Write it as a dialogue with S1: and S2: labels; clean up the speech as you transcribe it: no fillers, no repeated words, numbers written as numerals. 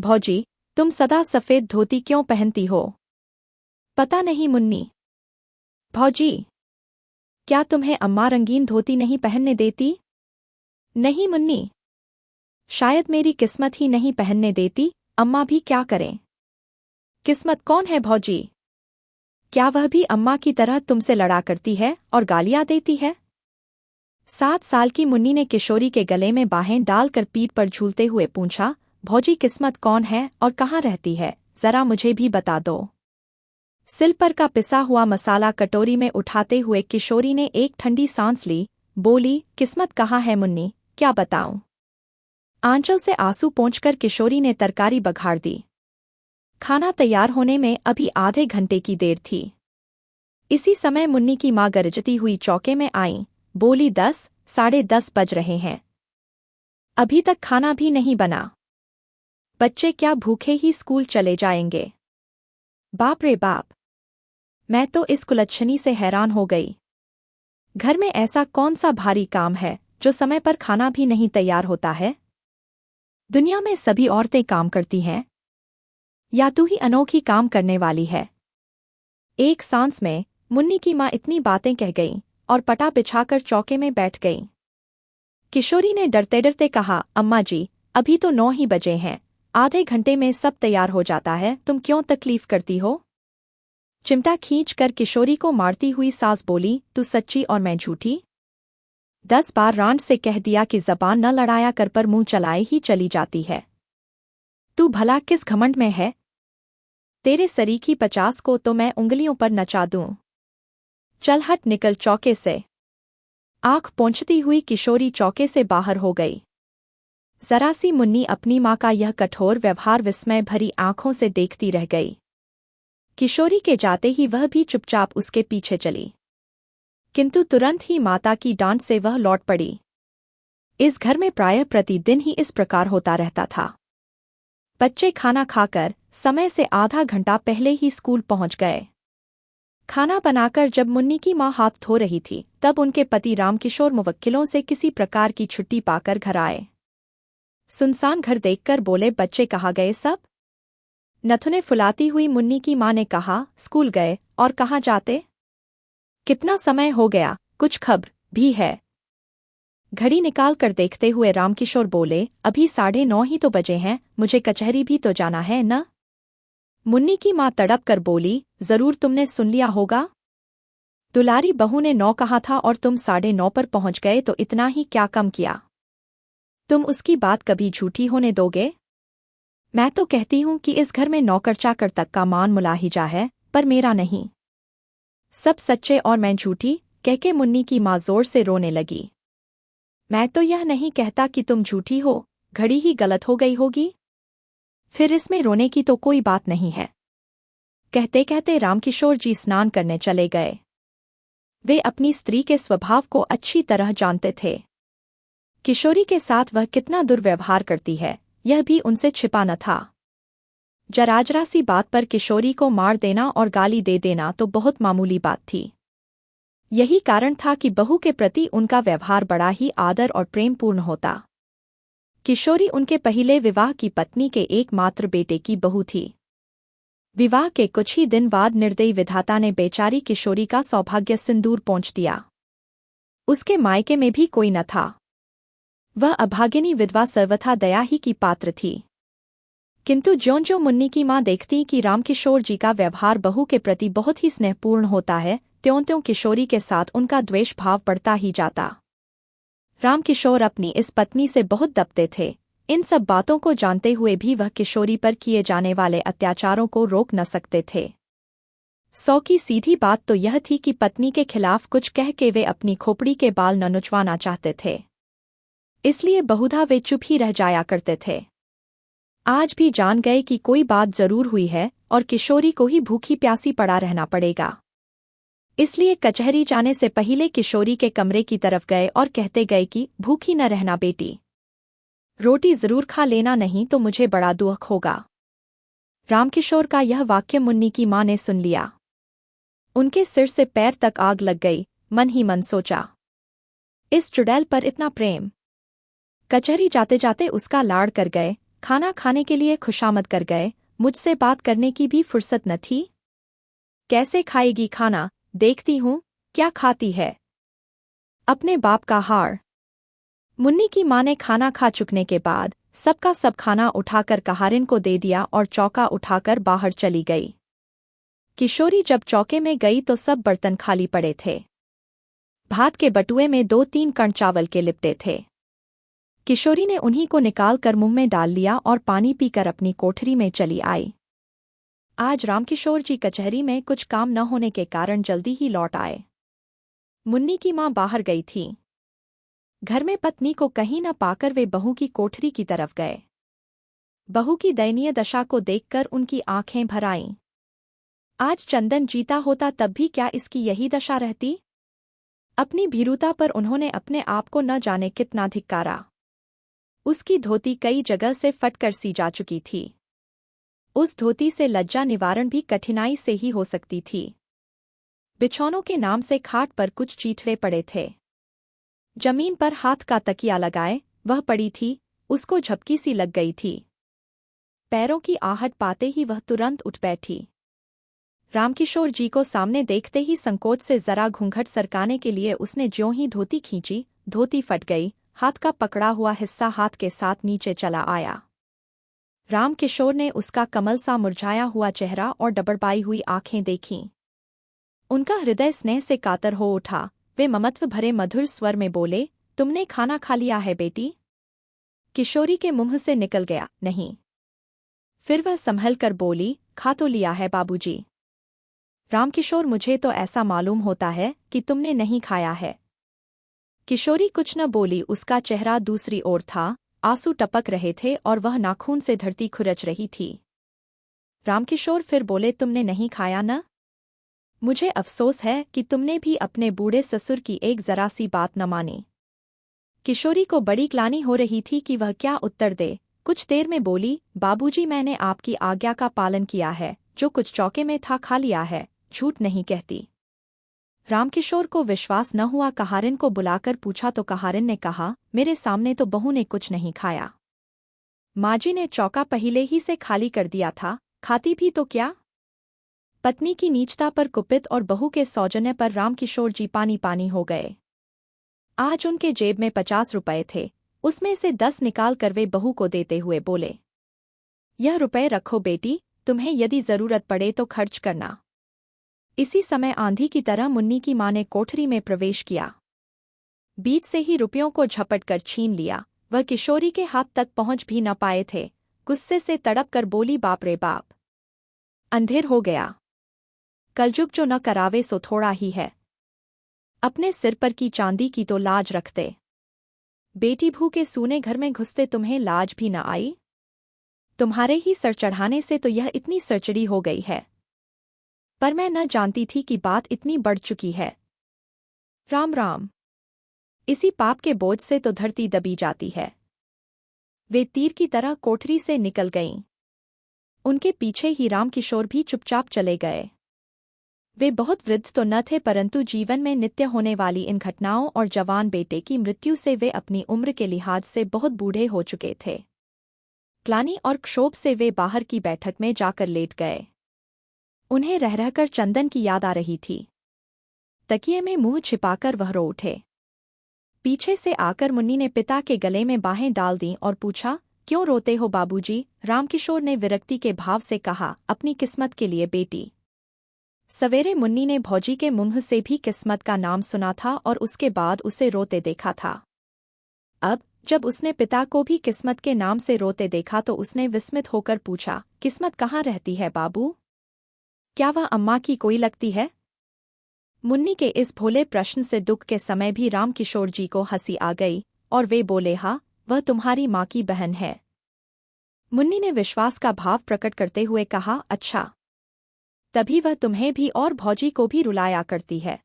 S1: भौजी, तुम सदा सफेद धोती क्यों पहनती हो? पता नहीं मुन्नी। भौजी, क्या तुम्हें अम्मा रंगीन धोती नहीं पहनने देती? नहीं मुन्नी, शायद मेरी किस्मत ही नहीं पहनने देती, अम्मा भी क्या करें। किस्मत कौन है भौजी? क्या वह भी अम्मा की तरह तुमसे लड़ा करती है और गालियां देती है? 7 साल की मुन्नी ने किशोरी के गले में बाहें डालकर पीठ पर झूलते हुए पूछा, भौजी किस्मत कौन है और कहाँ रहती है, जरा मुझे भी बता दो। सिल पर का पिसा हुआ मसाला कटोरी में उठाते हुए किशोरी ने एक ठंडी सांस ली, बोली, किस्मत कहाँ है मुन्नी, क्या बताऊं? आंचल से आंसू पोंछकर किशोरी ने तरकारी बघाड़ दी। खाना तैयार होने में अभी आधे घंटे की देर थी। इसी समय मुन्नी की माँ गरजती हुई चौके में आई, बोली, 10, साढ़े 10 बज रहे हैं, अभी तक खाना भी नहीं बना। बच्चे क्या भूखे ही स्कूल चले जाएंगे? बाप रे बाप, मैं तो इस कुलच्छनी से हैरान हो गई। घर में ऐसा कौन सा भारी काम है जो समय पर खाना भी नहीं तैयार होता है? दुनिया में सभी औरतें काम करती हैं, या तू ही अनोखी काम करने वाली है? एक सांस में मुन्नी की माँ इतनी बातें कह गईं और पटा बिछाकर चौके में बैठ गईं। किशोरी ने डरते डरते कहा, अम्मा जी, अभी तो 9 ही बजे हैं, आधे घंटे में सब तैयार हो जाता है, तुम क्यों तकलीफ करती हो? चिमटा खींच कर किशोरी को मारती हुई सास बोली, तू सच्ची और मैं झूठी? 10 बार रांड से कह दिया कि जबान न लड़ाया कर, पर मुंह चलाए ही चली जाती है। तू भला किस घमंड में है? तेरे सरीखी 50 को तो मैं उंगलियों पर नचा दूं। चल हट, निकल चौके से। आंख पोंछती हुई किशोरी चौके से बाहर हो गई। जरा सी मुन्नी अपनी माँ का यह कठोर व्यवहार विस्मय भरी आंखों से देखती रह गई। किशोरी के जाते ही वह भी चुपचाप उसके पीछे चली, किंतु तुरंत ही माता की डांट से वह लौट पड़ी। इस घर में प्रायः प्रतिदिन ही इस प्रकार होता रहता था। बच्चे खाना खाकर समय से आधा घंटा पहले ही स्कूल पहुंच गए। खाना बनाकर जब मुन्नी की माँ हाथ धो रही थी, तब उनके पति रामकिशोर मुवक्किलों से किसी प्रकार की छुट्टी पाकर घर आए। सुनसान घर देखकर बोले, बच्चे कहाँ गए सब? नथुने फुलाती हुई मुन्नी की माँ ने कहा, स्कूल गए, और कहाँ जाते? कितना समय हो गया, कुछ खबर भी है? घड़ी निकाल कर देखते हुए रामकिशोर बोले, अभी 9:30 ही तो बजे हैं, मुझे कचहरी भी तो जाना है न? मुन्नी की माँ तड़प कर बोली, जरूर तुमने सुन लिया होगा। दुलारी बहू ने 9 कहा था और तुम 9:30 पर पहुंच गए, तो इतना ही क्या कम किया? तुम उसकी बात कभी झूठी होने दोगे? मैं तो कहती हूं कि इस घर में नौकर चाकर तक का मान मुलाहिजा है, पर मेरा नहीं। सब सच्चे और मैं झूठी, कहके मुन्नी की माँ जोर से रोने लगी। मैं तो यह नहीं कहता कि तुम झूठी हो, घड़ी ही गलत हो गई होगी, फिर इसमें रोने की तो कोई बात नहीं है। कहते कहते रामकिशोर जी स्नान करने चले गए। वे अपनी स्त्री के स्वभाव को अच्छी तरह जानते थे। किशोरी के साथ वह कितना दुर्व्यवहार करती है, यह भी उनसे छिपा न था। जराजरा सी बात पर किशोरी को मार देना और गाली दे देना तो बहुत मामूली बात थी। यही कारण था कि बहू के प्रति उनका व्यवहार बड़ा ही आदर और प्रेमपूर्ण होता। किशोरी उनके पहले विवाह की पत्नी के एकमात्र बेटे की बहू थी। विवाह के कुछ ही दिन बाद निर्दयी विधाता ने बेचारी किशोरी का सौभाग्य सिंदूर पोंछ दिया। उसके मायके में भी कोई न था। वह अभागिनी विधवा सर्वथा दया ही की पात्र थी। किंतु ज्यों-ज्यों मुन्नी की माँ देखती कि रामकिशोर जी का व्यवहार बहू के प्रति बहुत ही स्नेहपूर्ण होता है, त्यों-त्यों किशोरी के साथ उनका द्वेष भाव बढ़ता ही जाता। रामकिशोर अपनी इस पत्नी से बहुत दबते थे। इन सब बातों को जानते हुए भी वह किशोरी पर किए जाने वाले अत्याचारों को रोक न सकते थे। 100 की सीधी बात तो यह थी कि पत्नी के खिलाफ कुछ कह के वे अपनी खोपड़ी के बाल न नुचवाना चाहते थे। इसलिए बहुधा वे चुप ही रह जाया करते थे। आज भी जान गए कि कोई बात जरूर हुई है और किशोरी को ही भूखी प्यासी पड़ा रहना पड़ेगा। इसलिए कचहरी जाने से पहले किशोरी के कमरे की तरफ गए और कहते गए कि भूखी न रहना बेटी, रोटी जरूर खा लेना, नहीं तो मुझे बड़ा दुख होगा। रामकिशोर का यह वाक्य मुन्नी की माँ ने सुन लिया। उनके सिर से पैर तक आग लग गई। मन ही मन सोचा, इस चुड़ैल पर इतना प्रेम। कचहरी जाते जाते उसका लाड़ कर गए खाना खाने के लिए खुशामद कर गए, मुझसे बात करने की भी फुर्सत न थी। कैसे खाएगी खाना, देखती हूँ क्या खाती है। अपने बाप का हार। मुन्नी की माँ ने खाना खा चुकने के बाद सबका सब खाना उठाकर कहारिन को दे दिया और चौका उठाकर बाहर चली गई। किशोरी जब चौके में गई तो सब बर्तन खाली पड़े थे। भात के बटुए में 2-3 कण चावल के लिपटे थे। किशोरी ने उन्हीं को निकाल कर मुंह में डाल लिया और पानी पीकर अपनी कोठरी में चली आई। आज रामकिशोर जी कचहरी में कुछ काम न होने के कारण जल्दी ही लौट आए। मुन्नी की माँ बाहर गई थी। घर में पत्नी को कहीं न पाकर वे बहू की कोठरी की तरफ गए। बहू की दयनीय दशा को देखकर उनकी आंखें भर आईं। आज चंदन जीता होता तब भी क्या इसकी यही दशा रहती। अपनी भीरुता पर उन्होंने अपने आप को न जाने कितना धिक्कारा। उसकी धोती कई जगह से फटकर सी जा चुकी थी। उस धोती से लज्जा निवारण भी कठिनाई से ही हो सकती थी। बिछौनों के नाम से खाट पर कुछ चीथड़े पड़े थे। जमीन पर हाथ का तकिया लगाए वह पड़ी थी, उसको झपकी सी लग गई थी। पैरों की आहट पाते ही वह तुरंत उठ बैठी। रामकिशोर जी को सामने देखते ही संकोच से जरा घूंघट सरकाने के लिए उसने ज्यों ही धोती खींची, धोती फट गई, हाथ का पकड़ा हुआ हिस्सा हाथ के साथ नीचे चला आया। रामकिशोर ने उसका कमल सा मुरझाया हुआ चेहरा और डबड़पाई हुई आंखें देखीं। उनका हृदय स्नेह से कातर हो उठा। वे ममत्व भरे मधुर स्वर में बोले, तुमने खाना खा लिया है बेटी? किशोरी के मुंह से निकल गया, नहीं। फिर वह संभल कर बोली, खा तो लिया है बाबूजी। रामकिशोर, मुझे तो ऐसा मालूम होता है कि तुमने नहीं खाया है। किशोरी कुछ न बोली। उसका चेहरा दूसरी ओर था, आंसू टपक रहे थे और वह नाखून से धरती खुरच रही थी। रामकिशोर फिर बोले, तुमने नहीं खाया न? मुझे अफसोस है कि तुमने भी अपने बूढ़े ससुर की एक जरा सी बात न मानी। किशोरी को बड़ी ग्लानि हो रही थी कि वह क्या उत्तर दे। कुछ देर में बोली, बाबूजी, मैंने आपकी आज्ञा का पालन किया है, जो कुछ चौके में था खा लिया है, झूठ नहीं कहती। रामकिशोर को विश्वास न हुआ। कहारिन को बुलाकर पूछा तो कहारिन ने कहा, मेरे सामने तो बहू ने कुछ नहीं खाया। माजी ने चौका पहले ही से खाली कर दिया था, खाती भी तो क्या। पत्नी की नीचता पर कुपित और बहू के सौजन्य पर रामकिशोर जी पानी पानी हो गए। आज उनके जेब में 50 रुपए थे, उसमें से 10 निकाल कर वे बहू को देते हुए बोले, यह रुपए रखो बेटी, तुम्हें यदि जरूरत पड़े तो खर्च करना। इसी समय आंधी की तरह मुन्नी की माँ ने कोठरी में प्रवेश किया। बीच से ही रुपयों को झपट कर छीन लिया। वह किशोरी के हाथ तक पहुंच भी न पाए थे। गुस्से से तड़प कर बोली, बाप रे बाप, अंधेर हो गया। कलयुग जो न करावे सो थोड़ा ही है। अपने सिर पर की चांदी की तो लाज रखते। बेटी भू के सूने घर में घुसते तुम्हें लाज भी न आई। तुम्हारे ही सर चढ़ाने से तो यह इतनी सरचड़ी हो गई है। पर मैं न जानती थी कि बात इतनी बढ़ चुकी है। राम राम। इसी पाप के बोझ से तो धरती दबी जाती है। वे तीर की तरह कोठरी से निकल गईं। उनके पीछे ही रामकिशोर भी चुपचाप चले गए। वे बहुत वृद्ध तो न थे, परंतु जीवन में नित्य होने वाली इन घटनाओं और जवान बेटे की मृत्यु से वे अपनी उम्र के लिहाज से बहुत बूढ़े हो चुके थे। ग्लानि और क्षोभ से वे बाहर की बैठक में जाकर लेट गए। उन्हें रह रहकर चंदन की याद आ रही थी। तकिए में मुंह छिपाकर वह रो उठे। पीछे से आकर मुन्नी ने पिता के गले में बाहें डाल दीं और पूछा, क्यों रोते हो बाबूजी? रामकिशोर ने विरक्ति के भाव से कहा, अपनी किस्मत के लिए बेटी। सवेरे मुन्नी ने भौजी के मुंह से भी किस्मत का नाम सुना था और उसके बाद उसे रोते देखा था। अब जब उसने पिता को भी किस्मत के नाम से रोते देखा तो उसने विस्मित होकर पूछा, किस्मत कहाँ रहती है बाबू? क्या वह अम्मा की कोई लगती है? मुन्नी के इस भोले प्रश्न से दुख के समय भी रामकिशोर जी को हंसी आ गई और वे बोले, हाँ, वह तुम्हारी माँ की बहन है। मुन्नी ने विश्वास का भाव प्रकट करते हुए कहा, अच्छा, तभी वह तुम्हें भी और भौजी को भी रुलाया करती है।